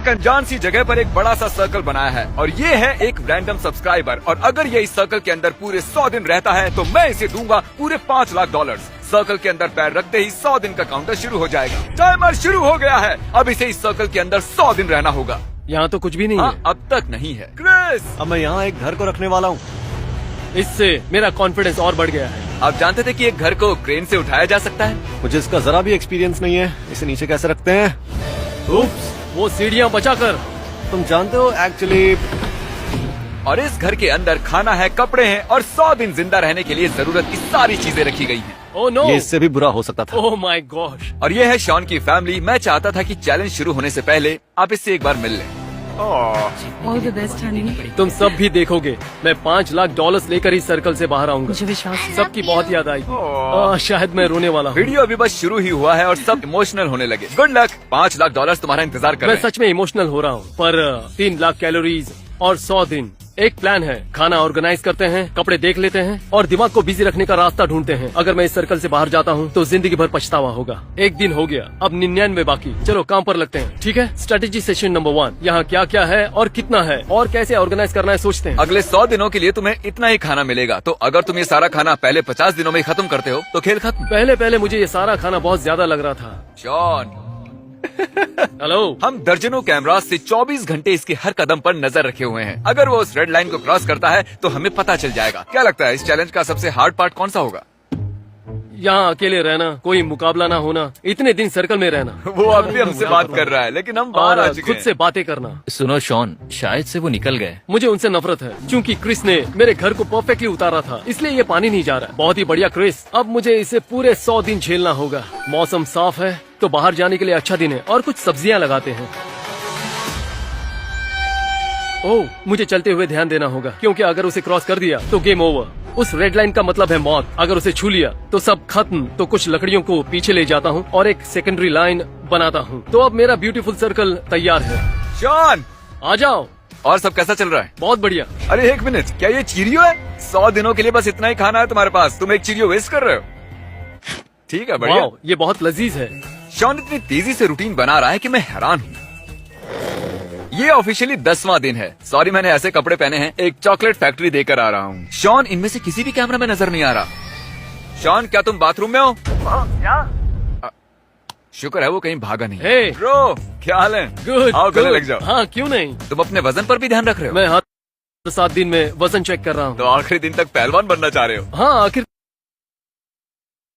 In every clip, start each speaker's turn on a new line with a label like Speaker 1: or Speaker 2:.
Speaker 1: अनजान सी जगह पर एक बड़ा सा सर्कल बनाया है और ये है एक रैंडम सब्सक्राइबर, और अगर ये इस सर्कल के अंदर पूरे 100 दिन रहता है तो मैं इसे दूंगा पूरे $5 लाख। सर्कल के अंदर पैर रखते ही 100 दिन का काउंटर शुरू हो जाएगा। टाइमर शुरू हो गया है। अब इसे इस सर्कल के अंदर 100 दिन रहना होगा।
Speaker 2: यहाँ तो कुछ भी नहीं है।
Speaker 1: अब तक नहीं है। क्रिस,
Speaker 3: अब मैं यहाँ एक घर को रखने वाला हूँ।
Speaker 2: इससे मेरा कॉन्फिडेंस और बढ़ गया है।
Speaker 1: आप जानते थे कि एक घर को क्रेन से उठाया जा सकता है?
Speaker 3: मुझे इसका जरा भी एक्सपीरियंस नहीं है। इसे नीचे कैसे रखते हैं?
Speaker 2: उप्स, वो सीढ़ियाँ बचाकर।
Speaker 3: तुम जानते हो एक्चुअली।
Speaker 1: और इस घर के अंदर खाना है, कपड़े हैं और 100 दिन जिंदा रहने के लिए जरूरत की सारी चीजें रखी गई हैं।
Speaker 2: ओह नो,
Speaker 3: ये इससे भी बुरा हो सकता था।
Speaker 2: Oh my gosh.
Speaker 1: और ये है शॉन की फैमिली। मैं चाहता था कि चैलेंज शुरू होने से पहले आप इससे एक बार मिल लें।
Speaker 4: All the best, honey.
Speaker 2: तुम सब भी देखोगे, मैं $5 लाख लेकर ही सर्कल से बाहर आऊंगा।
Speaker 4: मुझे विश्वास है।
Speaker 2: सबकी बहुत याद आई। शायद मैं रोने वाला हूँ।
Speaker 1: वीडियो अभी बस शुरू ही हुआ है और सब इमोशनल होने लगे। Good luck. $5 लाख तुम्हारा इंतजार कर
Speaker 2: मैं
Speaker 1: रहे हैं।
Speaker 2: सच में इमोशनल हो रहा हूँ, पर 3 लाख कैलोरीज और 100 दिन। एक प्लान है, खाना ऑर्गेनाइज करते हैं, कपड़े देख लेते हैं और दिमाग को बिजी रखने का रास्ता ढूंढते हैं। अगर मैं इस सर्कल से बाहर जाता हूँ तो जिंदगी भर पछतावा होगा। एक दिन हो गया, अब 99 बाकी। चलो काम पर लगते हैं, ठीक है? Strategy session number 1। यहाँ क्या क्या है और कितना है और कैसे ऑर्गेनाइज करना है सोचते हैं।
Speaker 1: अगले 100 दिनों के लिए तुम्हें इतना ही खाना मिलेगा, तो अगर तुम ये सारा खाना पहले 50 दिनों में ही खत्म करते हो तो खेल खत्म।
Speaker 2: पहले मुझे ये सारा खाना बहुत ज्यादा लग रहा था।
Speaker 1: Shawn,
Speaker 2: hello.
Speaker 1: हम दर्जनों कैमरा से 24 घंटे इसके हर कदम पर नजर रखे हुए हैं। अगर वो उस रेड लाइन को क्रॉस करता है तो हमें पता चल जाएगा। क्या लगता है इस चैलेंज का सबसे हार्ड पार्ट कौन सा होगा?
Speaker 2: यहाँ अकेले रहना, कोई मुकाबला ना होना, इतने दिन सर्कल में रहना।
Speaker 1: वो अब भी हमसे बात कर रहा है, लेकिन हम बाहर आ
Speaker 2: और
Speaker 1: चुके
Speaker 2: खुद
Speaker 1: हैं।
Speaker 2: से बातें करना।
Speaker 5: सुनो शॉन, शायद से वो निकल गए।
Speaker 2: मुझे उनसे नफरत है क्योंकि क्रिस ने मेरे घर को परफेक्टली उतारा था, इसलिए ये पानी नहीं जा रहा। बहुत ही बढ़िया क्रिस, अब मुझे इसे पूरे 100 दिन झेलना होगा। मौसम साफ है तो बाहर जाने के लिए अच्छा दिन है और कुछ सब्जियां लगाते हैं। ओह, मुझे चलते हुए ध्यान देना होगा क्योंकि अगर उसे क्रॉस कर दिया तो गेम ओवर। उस रेड लाइन का मतलब है मौत। अगर उसे छू लिया तो सब खत्म। तो कुछ लकड़ियों को पीछे ले जाता हूँ और एक सेकेंडरी लाइन बनाता हूँ। तो अब मेरा ब्यूटीफुल सर्कल तैयार है।
Speaker 1: शॉन,
Speaker 2: आ जाओ।
Speaker 1: और सब कैसा चल रहा है?
Speaker 2: बहुत बढ़िया।
Speaker 1: अरे एक मिनट, क्या ये चीरियो है? 100 दिनों के लिए बस इतना ही खाना है तुम्हारे पास, तुम एक चीरियो वेस्ट कर रहे हो। ठीक है, बढ़िया।
Speaker 2: वाओ, ये बहुत लजीज है।
Speaker 1: शॉन इतनी तेजी से रूटीन बना रहा है कि मैं हैरान हूँ। ये ऑफिशियली 10वां दिन है। सॉरी, मैंने ऐसे कपड़े पहने हैं। एक चॉकलेट फैक्ट्री देकर आ रहा हूँ। शॉन, इनमें से किसी भी कैमरा में नजर नहीं आ रहा। शॉन, क्या तुम बाथरूम में हो? शुक्र है वो कहीं भागा नहीं।
Speaker 2: हे
Speaker 1: ब्रो, क्या हाल है?
Speaker 2: गुड।
Speaker 1: आओ गले लग जाओ।
Speaker 2: हाँ, क्यों नहीं।
Speaker 1: तुम अपने वजन पर भी ध्यान रख रहे हो?
Speaker 2: मैं हर 7 दिन में वजन चेक कर रहा हूँ।
Speaker 1: तो आखिरी दिन तक पहलवान बनना चाह रहे हो?
Speaker 2: हाँ, आखिर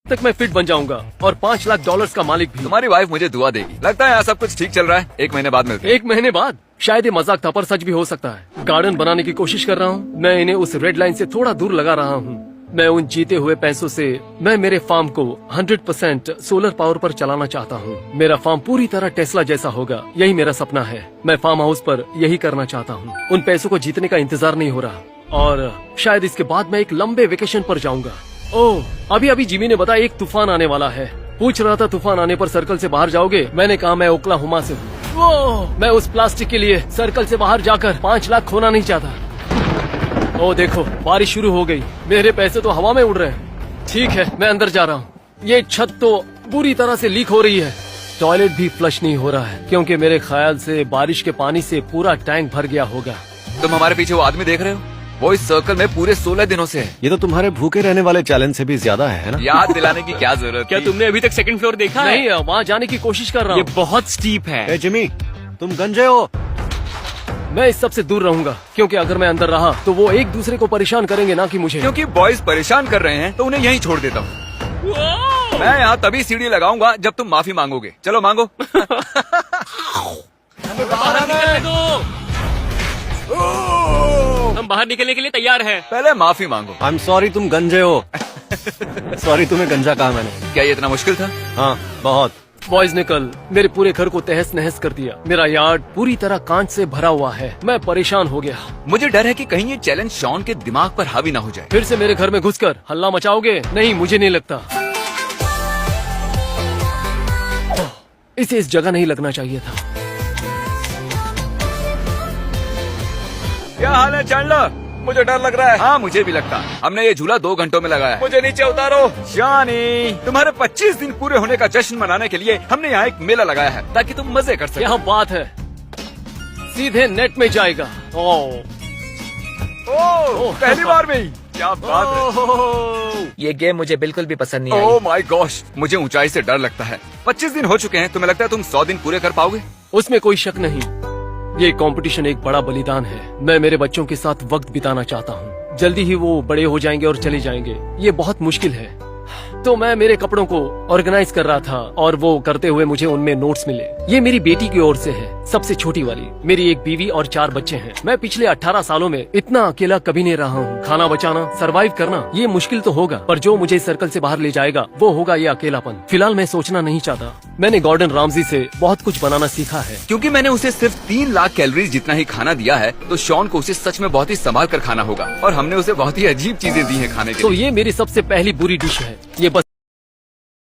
Speaker 2: तक मैं फिट बन जाऊंगा और $5 लाख का मालिक भी।
Speaker 1: तुम्हारी वाइफ मुझे दुआ देगी। लगता है यहाँ सब कुछ ठीक चल रहा है। 1 महीने बाद मिलते हैं।
Speaker 2: 1 महीने बाद? शायद ये मजाक था पर सच भी हो सकता है। गार्डन बनाने की कोशिश कर रहा हूँ। मैं इन्हें उस रेड लाइन से थोड़ा दूर लगा रहा हूँ। मैं उन जीते हुए पैसों से मैं मेरे फार्म को 100% सोलर पावर पर चलाना चाहता हूँ। मेरा फार्म पूरी तरह टेस्ला जैसा होगा। यही मेरा सपना है। मैं फार्म हाउस पर यही करना चाहता हूँ। उन पैसों को जीतने का इंतजार नहीं हो रहा और शायद इसके बाद मैं एक लंबे वेकेशन पर जाऊंगा। ओह, अभी जिमी ने बताया एक तूफान आने वाला है। पूछ रहा था तूफान आने पर सर्कल से बाहर जाओगे? मैंने कहा मैं ओक्लाहोमा से हूँ। मैं उस प्लास्टिक के लिए सर्कल से बाहर जाकर 5 लाख खोना नहीं चाहता। ओह देखो, बारिश शुरू हो गई। मेरे पैसे तो हवा में उड़ रहे हैं। ठीक है, मैं अंदर जा रहा हूँ। ये छत तो बुरी तरह से लीक हो रही है। टॉयलेट भी फ्लश नहीं हो रहा है क्योंकि मेरे ख्याल से बारिश के पानी से पूरा टैंक भर गया होगा।
Speaker 1: तुम हमारे पीछे वो आदमी देख रहे हो? वो इस सर्कल में पूरे 16 दिनों से है।
Speaker 3: ये तो तुम्हारे भूखे रहने वाले चैलेंज से भी ज्यादा है ना?
Speaker 1: याद दिलाने की क्या जरूरत?
Speaker 5: क्या तुमने अभी तक सेकंड फ्लोर देखा है?
Speaker 2: नहीं, वहाँ जाने की कोशिश कर रहा
Speaker 5: ये
Speaker 2: हूँ।
Speaker 5: बहुत स्टीप है।
Speaker 3: ए जिमी, तुम गंजे हो।
Speaker 2: मैं इस सब से दूर रहूंगा क्योंकि अगर मैं अंदर रहा तो वो एक दूसरे को परेशान करेंगे, ना कि मुझे।
Speaker 1: क्योंकि बॉयज परेशान कर रहे हैं तो उन्हें यहीं छोड़ देता हूँ। मैं यहाँ तभी सीढ़ी लगाऊंगा जब तुम माफी मांगोगे। चलो मांगो।
Speaker 5: हम बाहर निकलने के लिए तैयार हैं।
Speaker 1: पहले माफी मांगो।
Speaker 3: आई एम सॉरी, तुम गंजे हो। सॉरी, तुम्हें गंजा कहा मैंने।
Speaker 1: क्या ये इतना मुश्किल था?
Speaker 3: हाँ, बहुत।
Speaker 2: बॉयज ने कल मेरे पूरे घर को तहस नहस कर दिया। मेरा यार्ड पूरी तरह कांच से भरा हुआ है। मैं परेशान हो गया।
Speaker 1: मुझे डर है कि कहीं ये चैलेंज शॉन के दिमाग पर हावी ना हो जाए।
Speaker 2: फिर से मेरे घर में घुसकर हल्ला मचाओगे? नहीं, मुझे नहीं लगता। इसे इस जगह नहीं लगना चाहिए था।
Speaker 1: क्या हाल है चैंडलर? मुझे डर लग रहा है। हाँ, मुझे भी लगता है। हमने ये झूला 2 घंटों में लगाया है। मुझे नीचे उतारो। शानी, तुम्हारे 25 दिन पूरे होने का जश्न मनाने के लिए हमने यहाँ एक मेला लगाया है ताकि तुम मजे कर सको।
Speaker 2: यहाँ बात है। सीधे नेट में जाएगा।
Speaker 1: ओह, पहली बार में ही, क्या बात है।
Speaker 6: ये गेम मुझे बिल्कुल भी पसंद नहीं
Speaker 1: ओह
Speaker 6: आई।
Speaker 1: माय गॉश, मुझे ऊंचाई से डर लगता है। 25 दिन हो चुके हैं, तुम्हें लगता है तुम 100 दिन पूरे कर पाओगे?
Speaker 2: उसमें कोई शक नहीं। ये कंपटीशन एक बड़ा बलिदान है। मैं मेरे बच्चों के साथ वक्त बिताना चाहता हूँ। जल्दी ही वो बड़े हो जाएंगे और चले जाएंगे। ये बहुत मुश्किल है। तो मैं मेरे कपड़ों को ऑर्गेनाइज कर रहा था और वो करते हुए मुझे उनमें नोट्स मिले। ये मेरी बेटी की ओर से है, सबसे छोटी वाली। मेरी एक बीवी और 4 बच्चे हैं। मैं पिछले 18 सालों में इतना अकेला कभी नहीं रहा हूँ। खाना बचाना, सरवाइव करना, ये मुश्किल तो होगा, पर जो मुझे इस सर्कल से बाहर ले जाएगा वो होगा ये अकेलापन। फिलहाल मैं सोचना नहीं चाहता। मैंने गॉर्डन रामजी से बहुत कुछ बनाना सीखा है।
Speaker 1: क्योंकि मैंने उसे सिर्फ 3 लाख कैलोरीज जितना ही खाना दिया है, तो शॉन को उसे सच में बहुत ही संभाल कर खाना होगा। और हमने उसे बहुत ही अजीब चीजें दी हैं खाने के
Speaker 2: तो
Speaker 1: लिए।
Speaker 2: ये मेरी सबसे पहली बुरी डिश है। ये